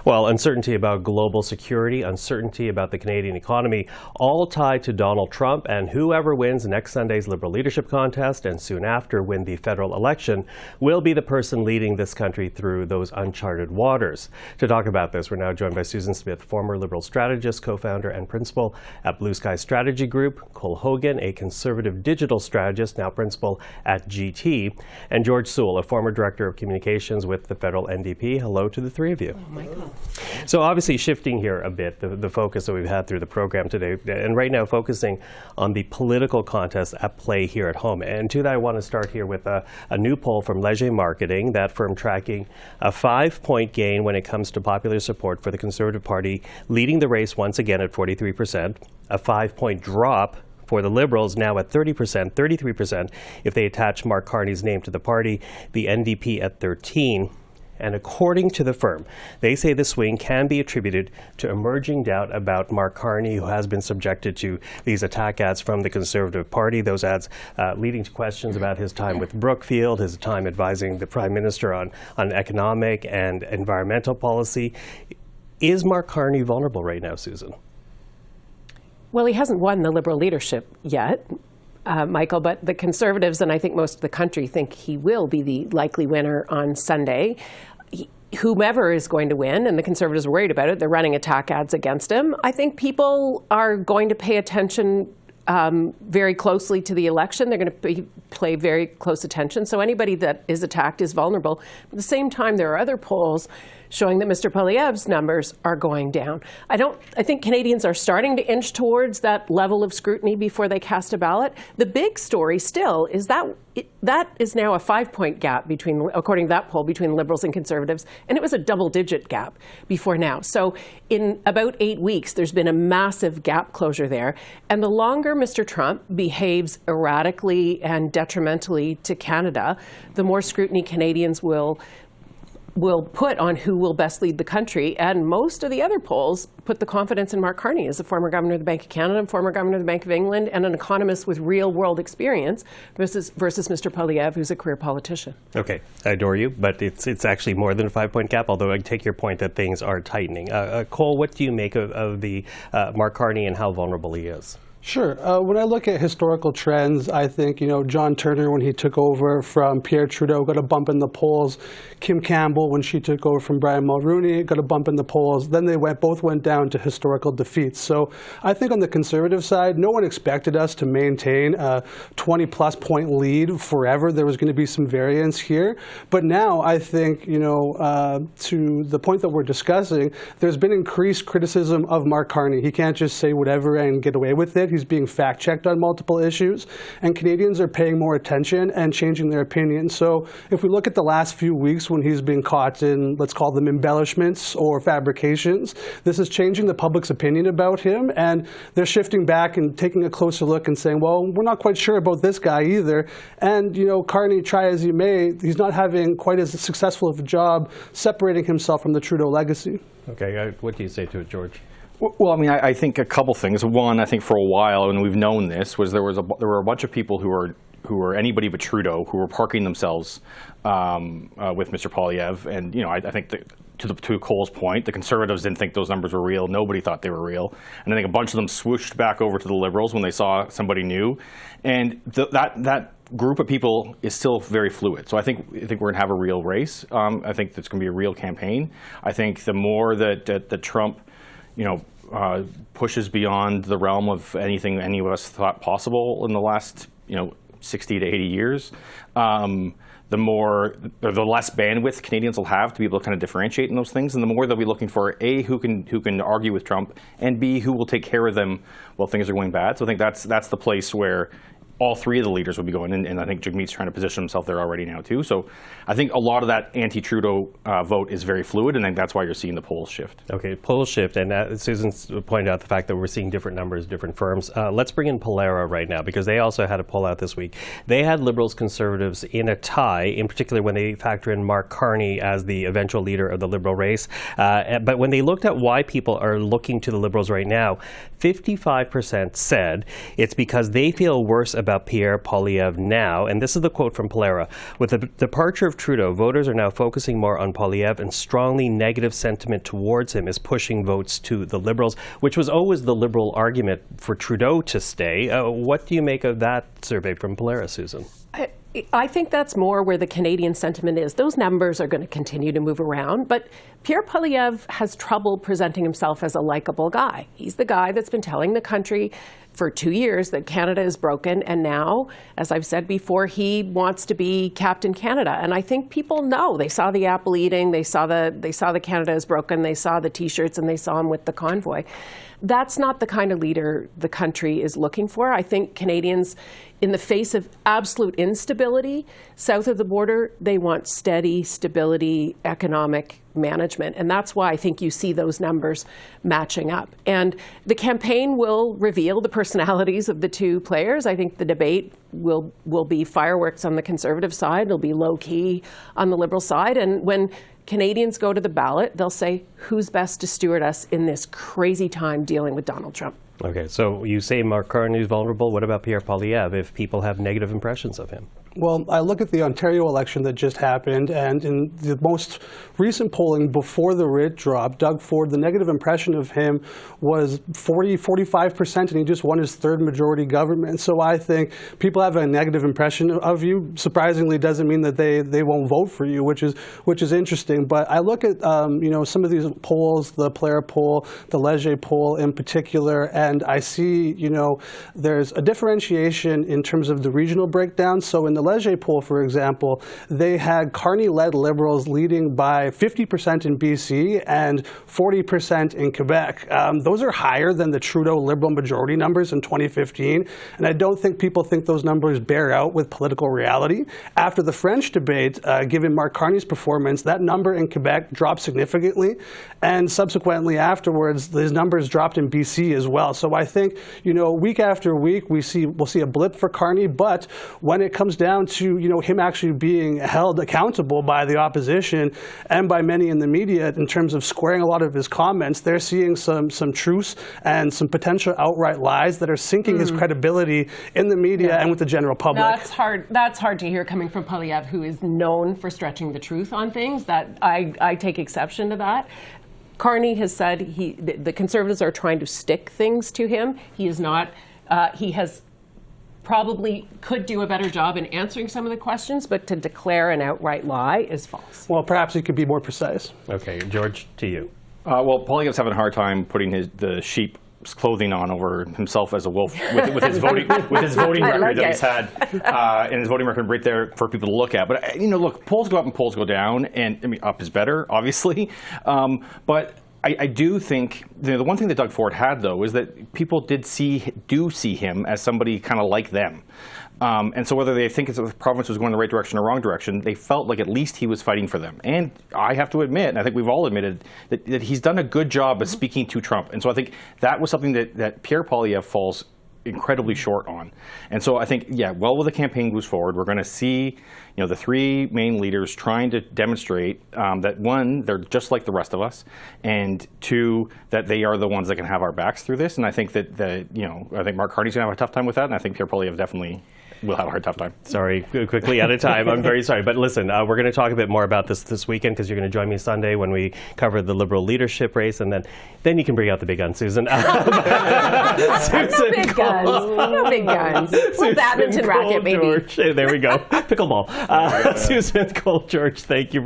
Well, uncertainty about global security, uncertainty about the Canadian economy, all tied to Donald Trump and whoever wins next Sunday's Liberal leadership contest and soon after win the federal election will be the person leading this country through those uncharted waters. To talk about this, we're now joined by Susan Smith, former Liberal strategist, co-founder and principal at Blue Sky Strategy Group, Cole Hogan, a conservative digital strategist, now principal at GT, and George Soule, a former director of communications with the federal NDP. Hello to the three of you. Oh, Michael. So obviously shifting here a bit, the focus that we've had through the program today, and right now focusing on the political contest at play here at home. And to that, I want to start here with a new poll from Leger Marketing, that firm tracking a 5-point gain when it comes to popular support for the Conservative Party, leading the race once again at 43%, a 5-point drop for the Liberals, now at 30%, 33% if they attach Mark Carney's name to the party, the NDP at 13%. And according to the firm, they say the swing can be attributed to emerging doubt about Mark Carney, who has been subjected to these attack ads from the Conservative Party, those ads leading to questions about his time with Brookfield, his time advising the Prime Minister on economic and environmental policy. Is Mark Carney vulnerable right now, Susan? Well, he hasn't won the Liberal leadership yet, Michael, but the Conservatives, and I think most of the country, think he will be the likely winner on Sunday. Whomever is going to win, and the Conservatives are worried about it, they're running attack ads against him. I think people are going to pay attention very closely to the election. They're going to pay very close attention. So anybody that is attacked is vulnerable. At the same time, there are other polls showing that Mr. Poilievre's numbers are going down. I think Canadians are starting to inch towards that level of scrutiny before they cast a ballot. The big story still is that that is now a 5-point gap between, according to that poll, between Liberals and Conservatives, and it was a double-digit gap before now. So in about 8 weeks, there's been a massive gap closure there. And the longer Mr. Trump behaves erratically and detrimentally to Canada, the more scrutiny Canadians will put on who will best lead the country. And most of the other polls put the confidence in Mark Carney as a former governor of the Bank of Canada, former governor of the Bank of England, and an economist with real-world experience versus Mr. Poilievre, who's a career politician. Okay, I adore you, but it's actually more than a 5-point gap, although I take your point that things are tightening. Cole, what do you make of the Mark Carney and how vulnerable he is? Sure. When I look at historical trends, I think, John Turner, when he took over from Pierre Trudeau, got a bump in the polls. Kim Campbell, when she took over from Brian Mulroney, got a bump in the polls. Then they both went down to historical defeats. So I think on the Conservative side, no one expected us to maintain a 20-plus point lead forever. There was going to be some variance here. But now I think, to the point that we're discussing, there's been increased criticism of Mark Carney. He can't just say whatever and get away with it. He's being fact-checked on multiple issues, and Canadians are paying more attention and changing their opinion. So if we look at the last few weeks when he's been caught in, let's call them embellishments or fabrications, this is changing the public's opinion about him, and they're shifting back and taking a closer look and saying, well, we're not quite sure about this guy either. And, Carney, try as he may, he's not having quite as successful of a job separating himself from the Trudeau legacy. Okay, what do you say to it, George? Well, I mean, I think a couple things. One, I think for a while, and we've known this, was there were a bunch of people who were anybody but Trudeau who were parking themselves with Mr. Poilievre, and I think that, to Cole's point, the Conservatives didn't think those numbers were real. Nobody thought they were real, and I think a bunch of them swooshed back over to the Liberals when they saw somebody new, and that group of people is still very fluid. So I think we're going to have a real race. I think there's going to be a real campaign. I think the more that Trump pushes beyond the realm of anything any of us thought possible in the last 60 to 80 years, the less bandwidth Canadians will have to be able to kind of differentiate in those things, and the more they'll be looking for A, who can argue with Trump, and B, who will take care of them while things are going bad. So I think that's the place where all three of the leaders will be going, and I think Jagmeet's trying to position himself there already now too. So I think a lot of that anti-Trudeau vote is very fluid, and I think that's why you're seeing the polls shift. Okay, polls shift, and Susan's pointed out the fact that we're seeing different numbers, different firms. Let's bring in Polera right now, because they also had a poll out this week. They had Liberals, Conservatives in a tie, in particular when they factor in Mark Carney as the eventual leader of the Liberal race. But when they looked at why people are looking to the Liberals right now, 55% said it's because they feel worse about Pierre Poilievre now, and this is the quote from Polera. With the departure of Trudeau, voters are now focusing more on Poilievre, and strongly negative sentiment towards him is pushing votes to the Liberals, which was always the Liberal argument for Trudeau to stay. What do you make of that survey from Polera, Susan? I think that's more where the Canadian sentiment is. Those numbers are going to continue to move around, but Pierre Poilievre has trouble presenting himself as a likable guy. He's the guy that's been telling the country for 2 years that Canada is broken, and now, as I've said before, he wants to be Captain Canada. And I think people know. They saw the apple eating, they saw the Canada is broken, they saw the T-shirts, and they saw him with the convoy. That's not the kind of leader the country is looking for. I think Canadians, in the face of absolute instability south of the border, they want steady stability, economic management. And that's why I think you see those numbers matching up. And the campaign will reveal the personalities of the two players. I think the debate will be fireworks on the Conservative side. It'll be low-key on the Liberal side. And when Canadians go to the ballot, they'll say, who's best to steward us in this crazy time dealing with Donald Trump? Okay, so you say Mark Carney is vulnerable. What about Pierre Poilievre if people have negative impressions of him? Well, I look at the Ontario election that just happened, and in the most recent polling before the writ drop, Doug Ford, the negative impression of him was 45%, and he just won his third majority government. So I think people have a negative impression of you. Surprisingly, doesn't mean that they won't vote for you, which is interesting. But I look at some of these polls, the Polera poll, the Leger poll in particular, and I see there's a differentiation in terms of the regional breakdown. So in the Leger poll, for example, they had Carney-led Liberals leading by 50% in BC and 40% in Quebec. Those are higher than the Trudeau Liberal majority numbers in 2015, and I don't think people think those numbers bear out with political reality. After the French debate, given Mark Carney's performance, that number in Quebec dropped significantly, and subsequently afterwards, these numbers dropped in BC as well. So I think, week after week, we'll see a blip for Carney, but when it comes down to him actually being held accountable by the opposition and by many in the media in terms of squaring a lot of his comments, they're seeing some truths and some potential outright lies that are sinking his credibility in the media and with the general public. That's hard to hear coming from Poilievre, who is known for stretching the truth on things. That I take exception to that. Carney has said the Conservatives are trying to stick things to him. He is not. He has probably could do a better job in answering some of the questions, but to declare an outright lie is false. Well, perhaps he could be more precise. Okay, George, to you. Well, Poilievre's having a hard time putting the sheep's clothing on over himself as a wolf with his voting record that he's had, and his voting record right there for people to look at. But look, polls go up and polls go down, and I mean, up is better, obviously, but I do think the one thing that Doug Ford had, though, is that people do see him as somebody kind of like them. And so whether they think the province was going the right direction or wrong direction, they felt like at least he was fighting for them. And I have to admit, and I think we've all admitted, that he's done a good job of speaking to Trump. And so I think that was something that Pierre Poilievre falls incredibly short on. And so I think, well, the campaign moves forward, we're going to see the three main leaders trying to demonstrate that, one, they're just like the rest of us, and two, that they are the ones that can have our backs through this. And I think that I think Mark Carney's going to have a tough time with that, and I think Pierre Poilievre definitely will have a hard tough time. Sorry, quickly out of time. I'm very sorry. But listen, we're going to talk a bit more about this weekend, because you're going to join me Sunday when we cover the Liberal leadership race, and then you can bring out the big guns, Susan. Susan big guns. No big guns. Well, badminton racket, maybe. George. There we go. Pickleball. Susan Cole, George, thank you.